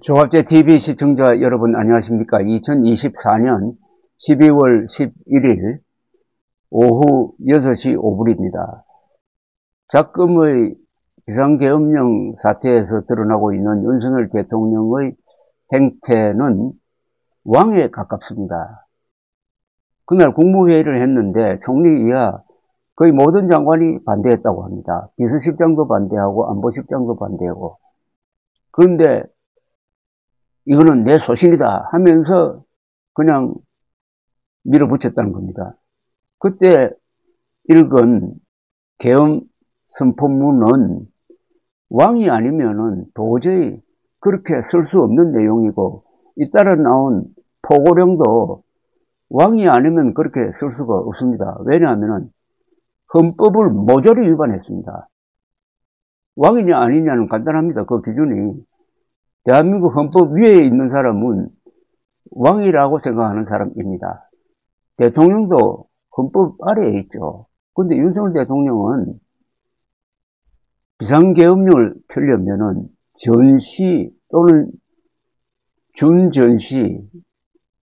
조갑제 TV 시청자 여러분 안녕하십니까? 2024년 12월 11일 오후 6시 5분입니다. 작금의 비상계엄령 사태에서 드러나고 있는 윤석열 대통령의 행태는 왕에 가깝습니다. 그날 국무회의를 했는데 총리 이하 거의 모든 장관이 반대했다고 합니다. 비서실장도 반대하고 안보실장도 반대하고. 그런데 이거는 내 소신이다 하면서 그냥 밀어붙였다는 겁니다. 그때 읽은 계엄 선포문은 왕이 아니면은 도저히 그렇게 쓸 수 없는 내용이고, 잇따라 나온 포고령도 왕이 아니면 그렇게 쓸 수가 없습니다. 왜냐하면 헌법을 모조리 위반했습니다. 왕이냐 아니냐는 간단합니다. 그 기준이. 대한민국 헌법 위에 있는 사람은 왕이라고 생각하는 사람입니다. 대통령도 헌법 아래에 있죠. 근데 윤석열 대통령은 비상계엄령을 펴려면은 전시 또는 준전시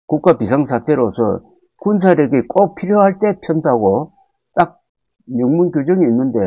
국가 비상사태로서 군사력이 꼭 필요할 때 편다고 딱 명문 규정이 있는데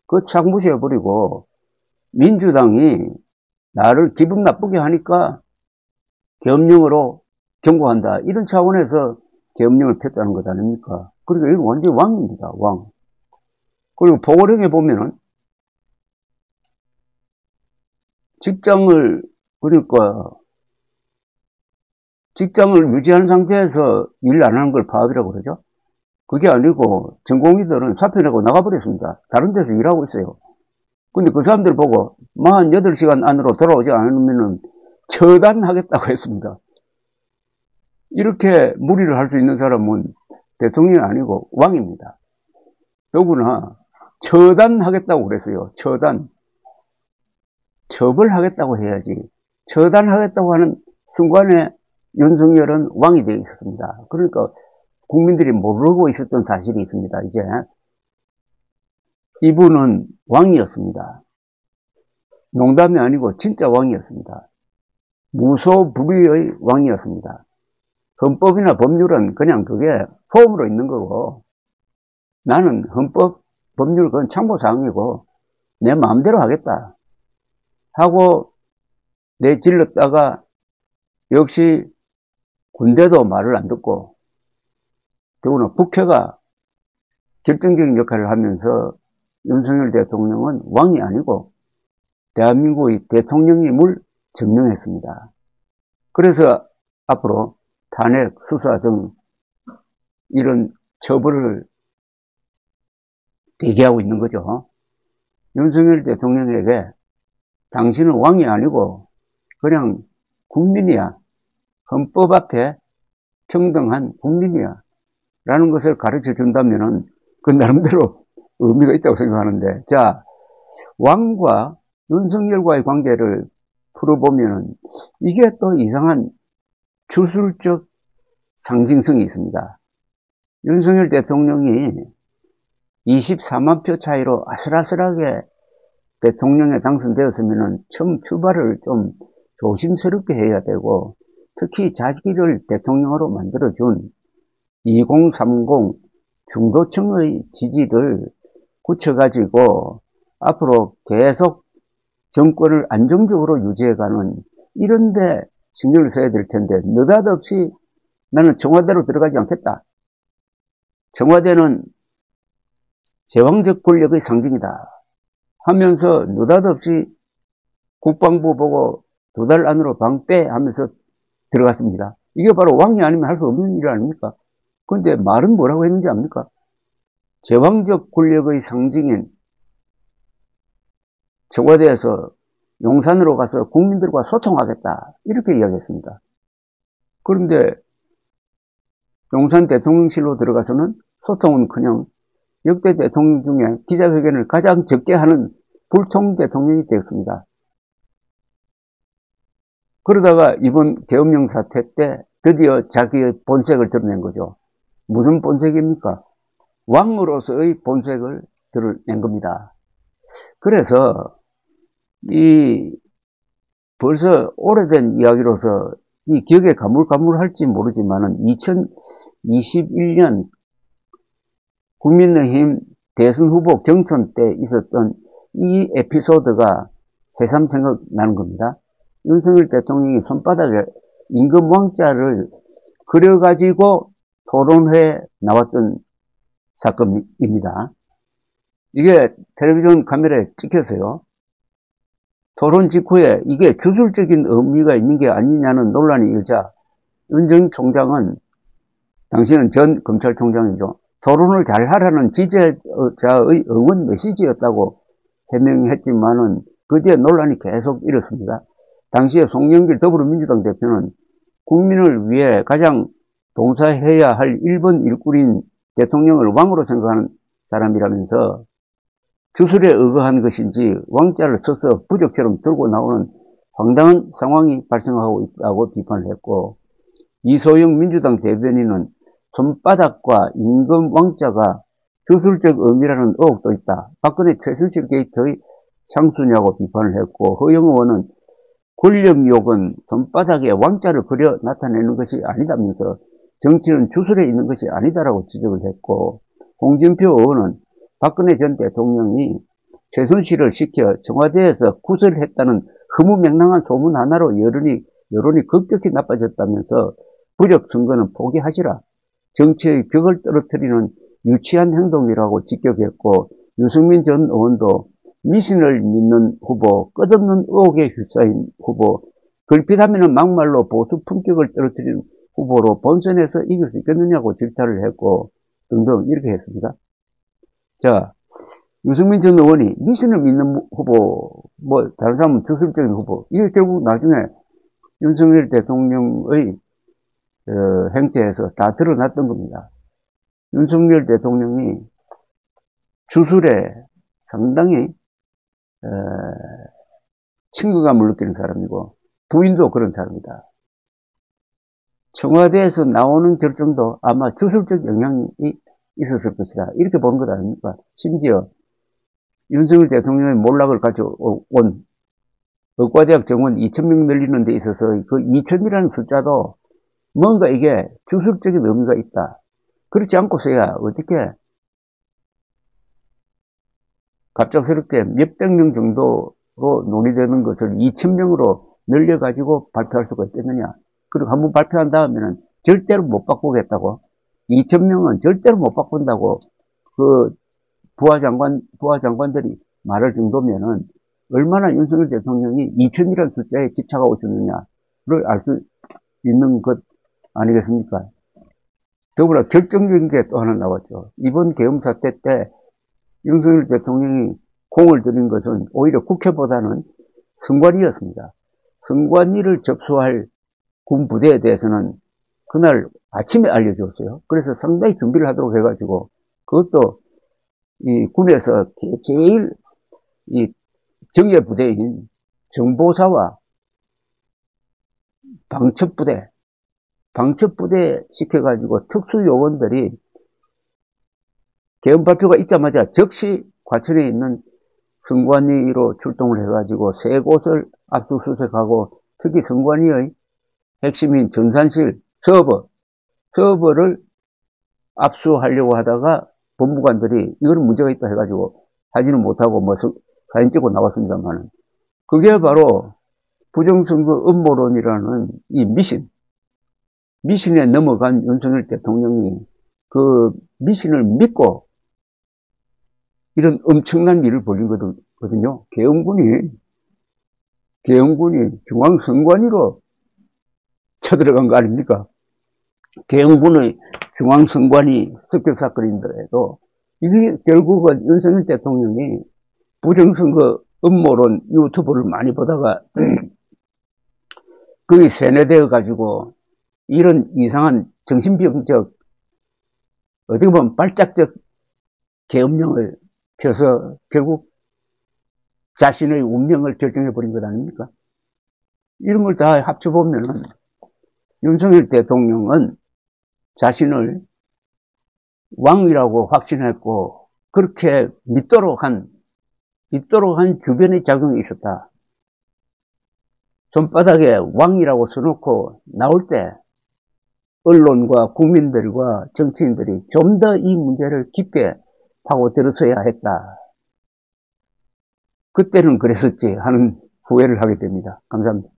그거 싹 무시해버리고 민주당이 나를 기분 나쁘게 하니까 계엄령으로 경고한다. 이런 차원에서 계엄령을 폈다는 것 아닙니까? 그러니까 이건 완전히 왕입니다. 왕. 그리고 보궐령에 보면은 그러니까 직장을 유지하는 상태에서 일 안 하는 걸 파업이라고 그러죠. 그게 아니고 전공의들은 사표 내고 나가버렸습니다. 다른 데서 일하고 있어요. 근데 그 사람들 보고 48시간 안으로 돌아오지 않으면 처단하겠다고 했습니다. 이렇게 무리를 할 수 있는 사람은 대통령이 아니고 왕입니다. 더구나 처단하겠다고 그랬어요. 처단. 처벌하겠다고 해야지. 처단하겠다고 하는 순간에 윤석열은 왕이 되어 있었습니다. 그러니까 국민들이 모르고 있었던 사실이 있습니다. 이제 이분은 왕이었습니다. 농담이 아니고 진짜 왕이었습니다. 무소불위의 왕이었습니다. 헌법이나 법률은 그냥 그게 폼으로 있는 거고, 나는 헌법, 법률 그건 참고사항이고 내 마음대로 하겠다 하고 내질렀다가 역시 군대도 말을 안 듣고, 더구나 국회가 결정적인 역할을 하면서 윤석열 대통령은 왕이 아니고 대한민국의 대통령임을 증명했습니다. 그래서 앞으로 탄핵, 수사 등 이런 처벌을 대기하고 있는 거죠. 윤석열 대통령에게 당신은 왕이 아니고 그냥 국민이야. 헌법 앞에 평등한 국민이야. 라는 것을 가르쳐 준다면은 그 나름대로 의미가 있다고 생각하는데, 자, 왕과 윤석열과의 관계를 풀어보면은 이게 또 이상한 주술적 상징성이 있습니다. 윤석열 대통령이 24만 표 차이로 아슬아슬하게 대통령에 당선되었으면은 처음 출발을 좀 조심스럽게 해야 되고, 특히 자기를 대통령으로 만들어준 2030 중도층의 지지를 굳혀가지고 앞으로 계속 정권을 안정적으로 유지해가는 이런데 신경을 써야 될 텐데, 느닷없이 나는 청와대로 들어가지 않겠다. 청와대는 제왕적 권력의 상징이다 하면서 느닷없이 국방부 보고 2달 안으로 방빼 하면서 들어갔습니다. 이게 바로 왕이 아니면 할 수 없는 일 아닙니까? 근데 말은 뭐라고 했는지 압니까? 제왕적 권력의 상징인 청와대에서 용산으로 가서 국민들과 소통하겠다. 이렇게 이야기했습니다. 그런데 용산 대통령실로 들어가서는 소통은 그냥 역대 대통령 중에 기자회견을 가장 적게 하는 불통 대통령이 되었습니다. 그러다가 이번 계엄령 사태 때 드디어 자기의 본색을 드러낸 거죠. 무슨 본색입니까? 왕으로서의 본색을 드러낸 겁니다. 그래서 이 벌써 오래된 이야기로서 이 기억에 가물가물할지 모르지만은 2021년 국민의힘 대선 후보 경선 때 있었던 이 에피소드가 새삼 생각나는 겁니다. 윤석열 대통령이 손바닥에 임금왕자를 그려가지고 토론회에 나왔던 사건입니다. 이게 텔레비전 카메라에 찍혔어요. 토론 직후에 이게 주술적인 의미가 있는 게 아니냐는 논란이 일자 윤 전 총장은, 당시는 전 검찰총장이죠, 토론을 잘하라는 지지자의 응원 메시지였다고 해명했지만은 그 뒤에 논란이 계속 일었습니다. 당시에 송영길 더불어민주당 대표는 국민을 위해 가장 동사해야 할 1번 일꾼인 대통령을 왕으로 생각하는 사람이라면서 주술에 의거한 것인지 왕자를 써서 부적처럼 들고 나오는 황당한 상황이 발생하고 있다고 비판을 했고, 이소영 민주당 대변인은 손바닥과 임금 왕자가 주술적 의미라는 의혹도 있다, 박근혜 최순실 게이트의 향수냐고 비판을 했고, 허영 의원은 권력욕은 손바닥에 왕자를 그려 나타내는 것이 아니다면서 정치는 주술에 있는 것이 아니다라고 지적을 했고, 홍준표 의원은 박근혜 전 대통령이 최순실을 시켜 청와대에서 구설했다는 허무맹랑한 소문 하나로 여론이 급격히 나빠졌다면서 부적 선거는 포기하시라, 정치의 격을 떨어뜨리는 유치한 행동이라고 직격했고, 유승민 전 의원도 미신을 믿는 후보, 끝없는 의혹에 휩싸인 후보, 걸핏하면 막말로 보수 품격을 떨어뜨리는 후보로 본선에서 이길 수 있겠느냐고 질타를 했고 등등 이렇게 했습니다. 자, 유승민 전 의원이 미신을 믿는 후보, 뭐 다른 사람은 주술적인 후보, 이게 결국 나중에 윤석열 대통령의 행태에서 다 드러났던 겁니다. 윤석열 대통령이 주술에 상당히 친근감을 느끼는 사람이고 부인도 그런 사람이다. 청와대에서 나오는 결정도 아마 주술적 영향이 있었을 것이다, 이렇게 본 것 아닙니까? 심지어 윤석열 대통령의 몰락을 가져온 의과대학 정원 2,000명 늘리는 데 있어서 그 2,000이라는 숫자도 뭔가 이게 주술적인 의미가 있다. 그렇지 않고서야 어떻게 갑작스럽게 몇백 명 정도로 논의되는 것을 2,000명으로 늘려가지고 발표할 수가 있겠느냐. 그리고 한번 발표한 다음에는 절대로 못 바꾸겠다고, 2,000명은 절대로 못 바꾼다고 그 부하장관들이 말할 정도면은 얼마나 윤석열 대통령이 2,000이라는 숫자에 집착하고 있었느냐를 알 수 있는 것 아니겠습니까? 더불어 결정적인 게 또 하나 나왔죠. 이번 계엄 사태 때 윤석열 대통령이 공을 들인 것은 오히려 국회보다는 선관위였습니다. 선관위를 접수할 군 부대에 대해서는 그날 아침에 알려줬어요. 그래서 상당히 준비를 하도록 해가지고, 그것도 이 군에서 제일 이 정예 부대인 정보사와 방첩부대 시켜가지고 특수요원들이 계엄 발표가 있자마자 즉시 과천에 있는 선관위로 출동을 해가지고 세 곳을 압수수색하고, 특히 선관위의 핵심인 전산실 서버를 압수하려고 하다가 법무관들이 이거는 문제가 있다 해가지고 하지는 못하고 뭐 사진 찍고 나왔습니다만, 그게 바로 부정선거 음모론이라는 이 미신에 넘어간 윤석열 대통령이 그 미신을 믿고 이런 엄청난 일을 벌인 거거든요. 계엄군이 중앙선관위로 쳐들어간 거 아닙니까? 계엄군의 중앙선관위 습격사건인데도 이게 결국은 윤석열 대통령이 부정선거 음모론 유튜브를 많이 보다가 그게 세뇌되어 가지고 이런 이상한 정신병적, 어떻게 보면 발작적 계엄령을 펴서 결국 자신의 운명을 결정해버린 것 아닙니까? 이런 걸 다 합쳐보면 윤석열 대통령은 자신을 왕이라고 확신했고 그렇게 믿도록 한 주변의 작용이 있었다. 손바닥에 왕이라고 써놓고 나올 때 언론과 국민들과 정치인들이 좀 더 이 문제를 깊게 파고들었어야 했다. 그때는 그랬었지 하는 후회를 하게 됩니다. 감사합니다.